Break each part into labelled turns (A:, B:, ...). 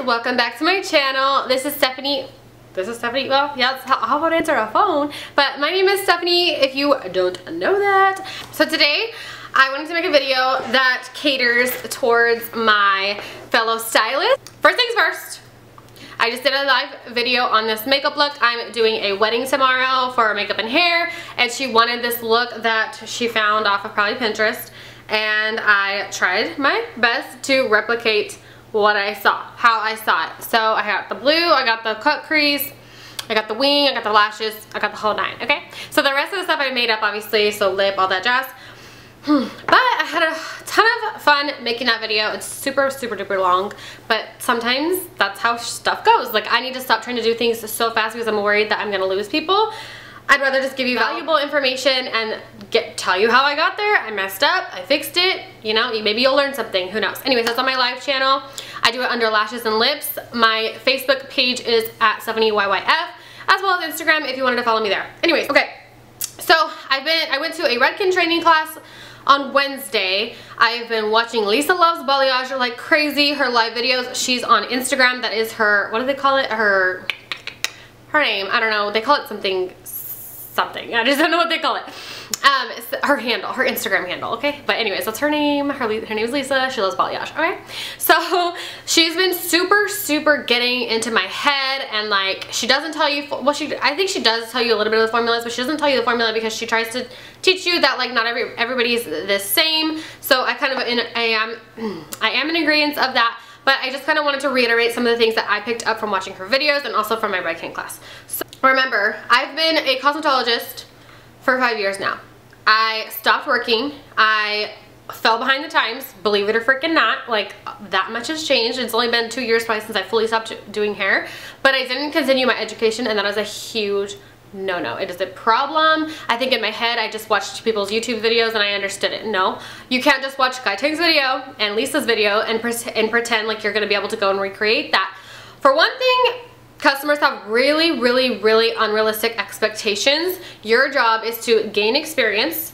A: welcome back to my channel. This is Stephanie. Well, yeah, that's how I would answer a phone. But my name is Stephanie, if you don't know that. So today, I wanted to make a video that caters towards my fellow stylists. First things first, I just did a live video on this makeup look. I'm doing a wedding tomorrow for makeup and hair, and she wanted this look that she found off of probably Pinterest, and I tried my best to replicate what I saw, how I saw it. So I got the blue, I got the cut crease, I got the wing, I got the lashes, I got the whole nine, okay? So the rest of the stuff I made up, obviously, so lip, all that jazz. But I had a ton of fun making that video. It's super duper long, but sometimes that's how stuff goes. Like, I need to stop trying to do things so fast because I'm worried that I'm gonna lose people. I'd rather just give you valuable information and tell you how I got there. I messed up, I fixed it, you know, maybe you'll learn something, who knows. Anyways, that's on my live channel. I do it under lashes and lips. My Facebook page is at StephanieYYF, as well as Instagram if you wanted to follow me there. Anyways, okay, so I went to a Redken training class on Wednesday. I've been watching Lisa Loves Balayage like crazy, her live videos. She's on Instagram. That is her, what do they call it? Her name, I don't know, they call it something. I just don't know what they call it. Her handle, her Instagram handle, okay? But anyways, that's her name. Her name is Lisa. She loves balayage, okay? So she's been super getting into my head, and like, she doesn't tell you, well, I think she does tell you a little bit of the formulas, but she doesn't tell you the formula because she tries to teach you that like not everybody's the same. So I kind of, I am in agreement of that. But I just kind of wanted to reiterate some of the things that I picked up from watching her videos and also from my Redken class. So remember, I've been a cosmetologist for 5 years now. I stopped working. I fell behind the times, believe it or freaking not. Like, that much has changed. It's only been 2 years twice since I fully stopped doing hair. But I didn't continue my education, and that was a huge no. It is a problem. I think in my head I just watched people's YouTube videos and I understood it. No, you can't just watch Kai Teng's video and Lisa's video and pretend like you're going to be able to go and recreate that. For one thing, customers have really unrealistic expectations. Your job is to gain experience,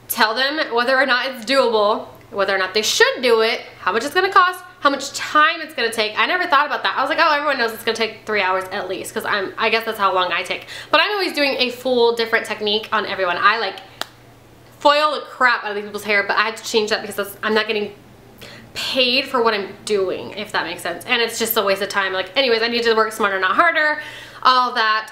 A: tell them whether or not it's doable, whether or not they should do it, how much it's going to cost, how much time it's gonna take. I never thought about that. I was like, oh, everyone knows it's gonna take 3 hours at least, because I guess that's how long I take. But I'm always doing a full different technique on everyone. I like foil the crap out of these people's hair, but I had to change that because I'm not getting paid for what I'm doing, if that makes sense. And it's just a waste of time. Like, anyways, I need to work smarter, not harder, all that.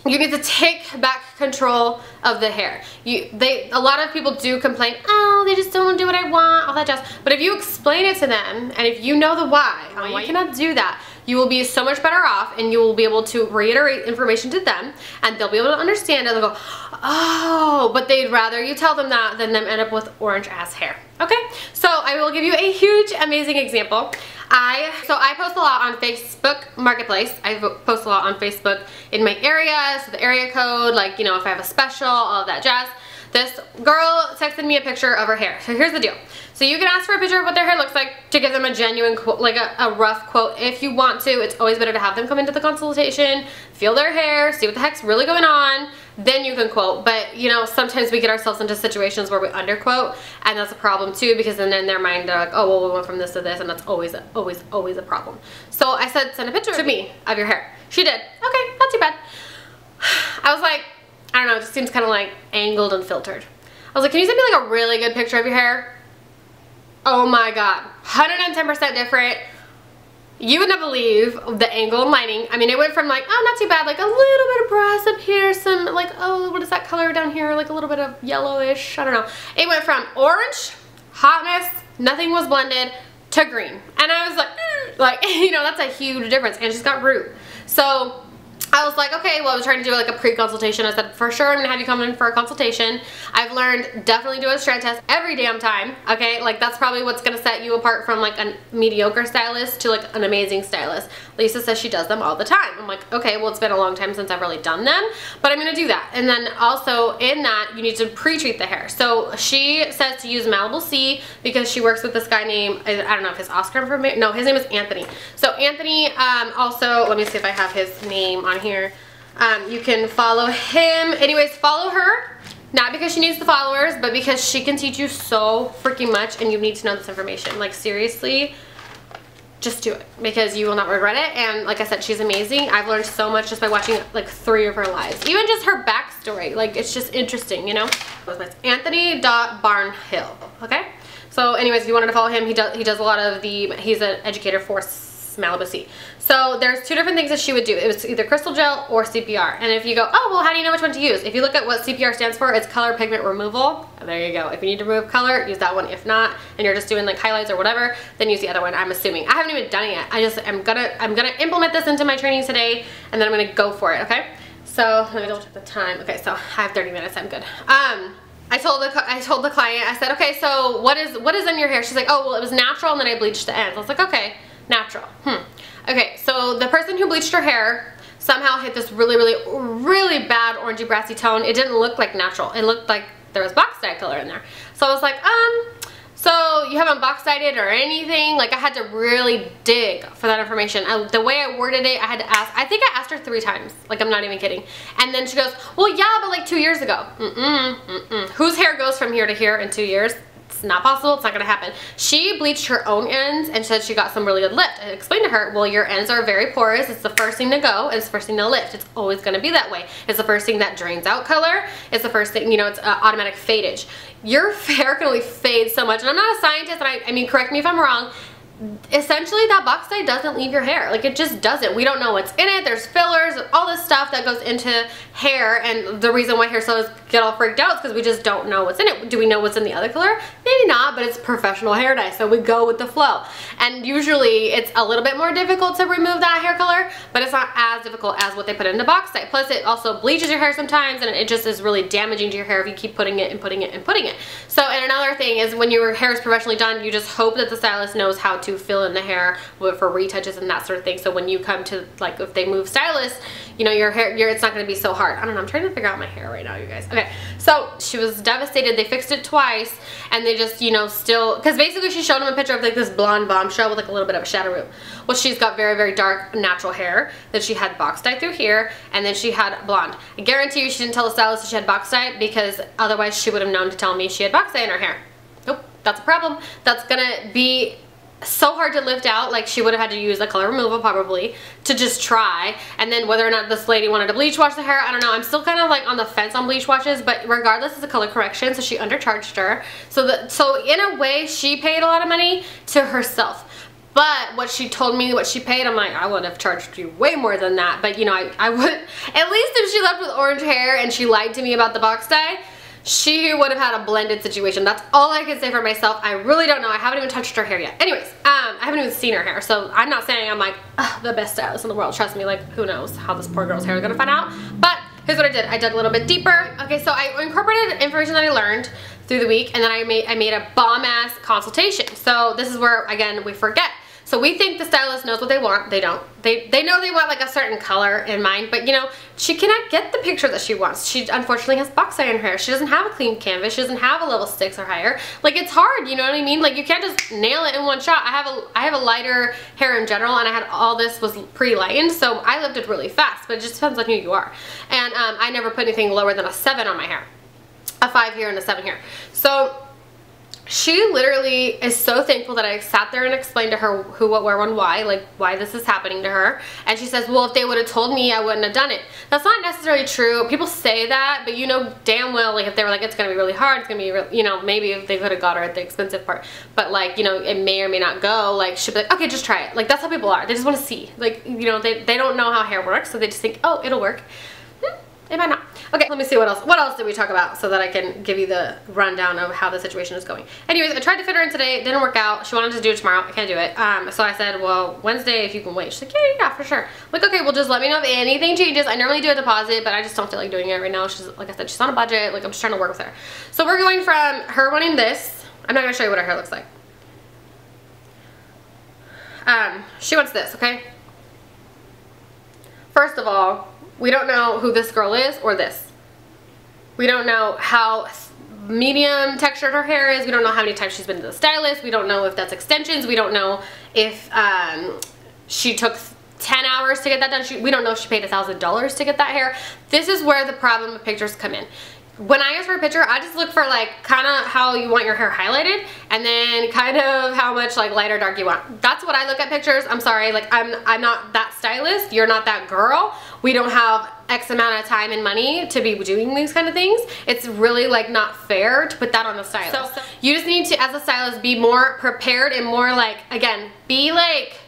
A: You need to take back control of the hair. A lot of people do complain, oh, they just don't do what I want, all that jazz. But if you explain it to them, and if you know the why you cannot do that, you will be so much better off, and you will be able to reiterate information to them, and they'll be able to understand it. They'll go, oh, but they'd rather you tell them that than them end up with orange ass hair. Okay, so I will give you a huge, amazing example. So I post a lot on Facebook Marketplace. I post a lot on Facebook in my area, so the area code, like, you know, if I have a special, all of that jazz. This girl texted me a picture of her hair. So here's the deal. So you can ask for a picture of what their hair looks like to give them a genuine quote, like a rough quote if you want to. It's always better to have them come into the consultation, feel their hair, see what the heck's really going on, then you can quote. But, you know, sometimes we get ourselves into situations where we underquote, and that's a problem too, because then in their mind they're like, oh, well, we went from this to this, and that's always a problem. So I said, send a picture to me of your hair. She did. Okay, not too bad. I was like, I don't know, it just seems kind of like angled and filtered. I was like, can you send me like a really good picture of your hair? Oh my god, 110% different. You would not believe the angle and lighting. I mean, it went from like, oh, not too bad, like a little bit of brass up here, some like, oh, what is that color down here? Like a little bit of yellowish, I don't know. It went from orange, hotness, nothing was blended, to green. And I was like, you know, that's a huge difference. And she's got root. So I was like, okay, well, I was trying to do like a pre-consultation. I said, for sure, I'm gonna have you come in for a consultation. I've learned definitely do a strand test every damn time, okay? Like, that's probably what's gonna set you apart from like a mediocre stylist to like an amazing stylist. Lisa says she does them all the time. I'm like, okay, well, it's been a long time since I've really done them, but I'm gonna do that. And then also in that, you need to pre-treat the hair. So she says to use Malibu C because she works with this guy named, I don't know if it's Oscar for me. No, his name is Anthony. So Anthony, also, let me see if I have his name on here. You can follow him. Anyways, follow her. Not because she needs the followers, but because she can teach you so freaking much, and you need to know this information. Like, seriously, just do it because you will not regret it. And like I said, she's amazing. I've learned so much just by watching like 3 of her lives. Even just her backstory, like it's just interesting, you know? Anthony.Barnhill, okay? So anyways, if you wanted to follow him, he does a lot of he's an educator for Malibu Sea. So there's 2 different things that she would do. It was either crystal gel or CPR. And if you go, oh, well, how do you know which one to use? If you look at what CPR stands for, it's color pigment removal. There you go. If you need to remove color, use that one. If not, and you're just doing like highlights or whatever, then use the other one, I'm assuming. I haven't even done it yet. I'm gonna implement this into my training today, and then I'm gonna go for it, okay? So let me double check the time. Okay, so I have 30 minutes, I'm good. I told the client, I said, okay, so what is in your hair? She's like, oh, well, it was natural and then I bleached the ends. I was like, okay, natural. Okay, so the person who bleached her hair somehow hit this really, really, really bad orangey brassy tone. It didn't look like natural. It looked like there was box dye color in there. So I was like, so you haven't box dyed it or anything? Like I had to really dig for that information. The way I worded it, I had to ask, I think I asked her 3 times. Like I'm not even kidding. And then she goes, well, yeah, but like 2 years ago. Whose hair goes from here to here in 2 years? It's not possible. It's not gonna happen. She bleached her own ends and said she got some really good lift. I explained to her, well, your ends are very porous. It's the first thing to go. It's the first thing to lift. It's always gonna be that way. It's the first thing that drains out color. It's the first thing, you know, it's automatic fadage. Your hair can only fade so much. And I'm not a scientist, and I mean, correct me if I'm wrong. Essentially, that box dye doesn't leave your hair. Like it just doesn't. We don't know what's in it. There's fillers, all this stuff that goes into hair, and the reason why hairstylists get all freaked out is because we just don't know what's in it. Do we know what's in the other color? Maybe not, but it's professional hair dye, so we go with the flow. And usually it's a little bit more difficult to remove that hair color, but it's not as difficult as what they put into box dye. Plus it also bleaches your hair sometimes, and it just is really damaging to your hair if you keep putting it and putting it and putting it. So, and another thing is when your hair is professionally done, you just hope that the stylist knows how to fill in the hair for retouches and that sort of thing. So when you come to, like, if they move stylists, you know, your hair, it's not going to be so hard. I don't know, I'm trying to figure out my hair right now, you guys. Okay, so she was devastated. They fixed it twice, and they just, you know, still, because basically she showed him a picture of like this blonde bombshell with like a little bit of a shadow root. Well, she's got very, very dark natural hair that she had box dye through here, and then she had blonde. I guarantee you she didn't tell the stylist that she had box dye, because otherwise she would have known to tell me she had box dye in her hair. Nope, that's a problem. That's gonna be so hard to lift out. Like she would have had to use a color removal probably to just try, and then whether or not this lady wanted to bleach wash the hair, I don't know. I'm still kind of like on the fence on bleach washes, but regardless, it's a color correction, so she undercharged her. So in a way she paid a lot of money to herself. But what she told me, what she paid, I'm like, I would have charged you way more than that. But you know, I would, at least if she left with orange hair and she lied to me about the box dye, she would have had a blended situation. That's all I can say for myself. I really don't know. I haven't even touched her hair yet. Anyways, I haven't even seen her hair, so I'm not saying I'm like the best stylist in the world. Trust me, like who knows how this poor girl's hair is gonna find out. But here's what I did. I dug a little bit deeper. Okay, so I incorporated information that I learned through the week, and then I made a bomb-ass consultation. So this is where, again, we forget. So we think the stylist knows what they want. They don't. They know they want like a certain color in mind, but you know, she cannot get the picture that she wants. She unfortunately has box dye in her hair. She doesn't have a clean canvas. She doesn't have a level 6 or higher. Like it's hard, you know what I mean? Like you can't just nail it in one shot. I have a lighter hair in general, and I had all this was pre-lightened, so I lifted really fast, but it just depends on who you are. And I never put anything lower than a 7 on my hair. A 5 here and a 7 here. So she literally is so thankful that I sat there and explained to her who, what, where, when, why, like why this is happening to her. And she says, well, if they would have told me, I wouldn't have done it. That's not necessarily true. People say that, but you know damn well, like if they were like, it's gonna be really hard, it's gonna be real, you know, maybe if they could have got her at the expensive part, but like, you know, it may or may not go. Like she'd be like, okay, just try it. Like that's how people are. They just want to see, like, you know, they don't know how hair works, so they just think, oh, it'll work. It might not. Okay, let me see what else did we talk about so that I can give you the rundown of how the situation is going. Anyways, I tried to fit her in today. It didn't work out. She wanted to do it tomorrow. I can't do it. So I said, well, Wednesday if you can wait. She's like, yeah, for sure. I'm like, okay, well just let me know if anything changes. I normally do a deposit, but I just don't feel like doing it right now. She's, like I said, she's on a budget. Like I'm just trying to work with her. So we're going from her wanting this. I'm not gonna show you what her hair looks like. She wants this, okay? First of all, we don't know who this girl is or this. We don't know how medium textured her hair is. We don't know how many times she's been to the stylist. We don't know if that's extensions. We don't know if she took 10 hours to get that done. We don't know if she paid $1,000 to get that hair. This is where the problem of pictures come in. when I ask for a picture, I just look for like kind of how you want your hair highlighted and then kind of how much like light or dark you want. That's what I look at pictures. I'm sorry, like I'm not that stylist. You're not that girl. We don't have X amount of time and money to be doing these kind of things. It's really like not fair to put that on the stylist. So you just need to, as a stylist, be more prepared and more like, again, be like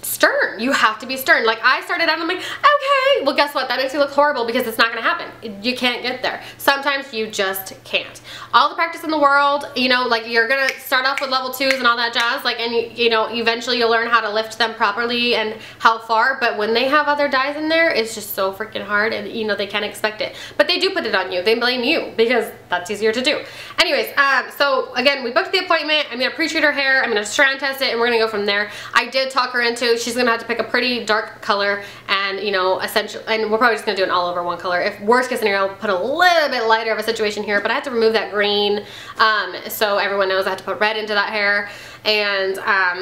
A: stern. You have to be stern. Like I started out, I'm like, okay, well guess what? That makes me look horrible because it's not gonna happen. You can't get there. Sometimes you just can't. All the practice in the world, you know, like you're gonna start off with level 2s and all that jazz, like, and you know, eventually you'll learn how to lift them properly and how far, but when they have other dyes in there, it's just so freaking hard and you know, they can't expect it. But they do put it on you. They blame you because that's easier to do. Anyways, so again, we booked the appointment. I'm gonna pre-treat her hair. I'm gonna strand test it and we're gonna go from there. I did talk her into, she's gonna have to pick a pretty dark color and, you know, essentially, and we're probably just gonna do an all over one color. If worst case scenario, I'll put a little bit lighter of a situation here, but I have to remove that green, so everyone knows I have to put red into that hair. And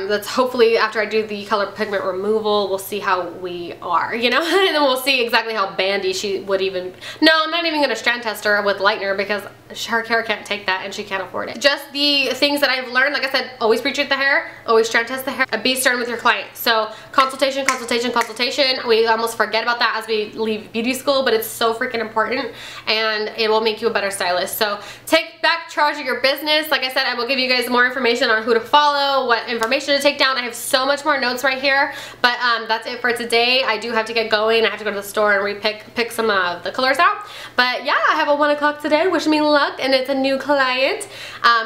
A: that's hopefully after I do the color pigment removal, we'll see how we are, you know, and then we'll see exactly how bandy she would even, no, I'm not even gonna strand test her with lightener because her hair can't take that and she can't afford it. Just the things that I've learned, like I said, always pre-treat the hair, always strand test the hair, be stern with your client. So consultation, consultation, consultation, we almost forget about that as we leave beauty school, but it's so freaking important and it will make you a better stylist. So take back charge of your business. Like I said, I will give you guys more information on who to follow, what information to take down. I have so much more notes right here, but that's it for today. I do have to get going. I have to go to the store and pick some of the colors out. But yeah, I have a 1 o'clock today. Wish me luck, and it's a new client.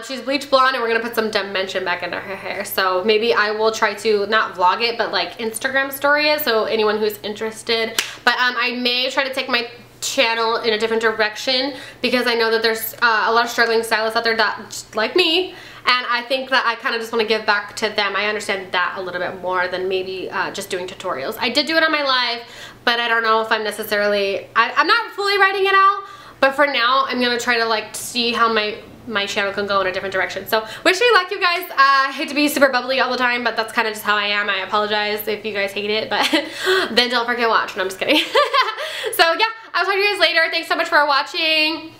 A: She's bleach blonde, and we're gonna put some dimension back into her hair. So maybe I will try to not vlog it, but like Instagram story it. So anyone who's interested. But I may try to take my channel in a different direction because I know that there's a lot of struggling stylists out there that just like me, and I think that I kind of just want to give back to them. I understand that a little bit more than maybe just doing tutorials. I did do it on my live, but I don't know if I'm necessarily, I'm not fully writing it out, but for now I'm gonna try to like see how my channel can go in a different direction. So wish me luck, you guys. I hate to be super bubbly all the time, but that's kind of just how I am. I apologize if you guys hate it, but then don't forget to watch. No, I'm just kidding. So yeah, I'll talk to you guys later. Thanks so much for watching.